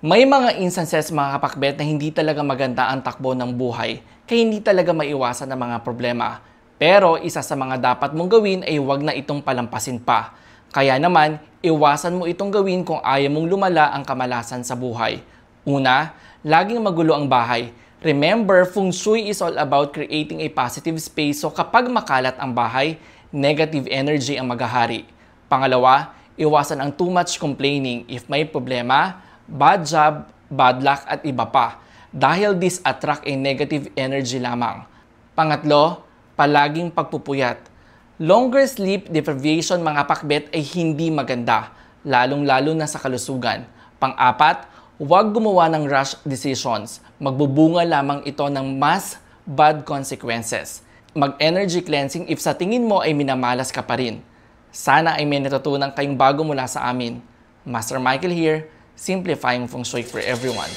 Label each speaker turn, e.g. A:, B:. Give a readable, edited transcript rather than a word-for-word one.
A: May mga instances mga kapakbet na hindi talaga maganda ang takbo ng buhay, kaya hindi talaga maiwasan ang mga problema. Pero isa sa mga dapat mong gawin ay huwag na itong palampasin pa. Kaya naman, iwasan mo itong gawin kung ayaw mong lumala ang kamalasan sa buhay. Una, laging magulo ang bahay. Remember, Feng Shui is all about creating a positive space, so kapag makalat ang bahay, negative energy ang maghahari. Pangalawa, iwasan ang too much complaining. If may problema, bad job, bad luck at iba pa. Dahil this attract a negative energy lamang. Pangatlo, palaging pagpupuyat. Longer sleep deprivation mga pakbet ay hindi maganda, lalong-lalo na sa kalusugan. Pang-apat, huwag gumawa ng rush decisions. Magbubunga lamang ito ng mas bad consequences. Mag-energy cleansing if sa tingin mo ay minamalas ka pa rin. Sana ay may natutunan kayong bago mula sa amin. Master Michael here, simplifying Feng Shui for everyone.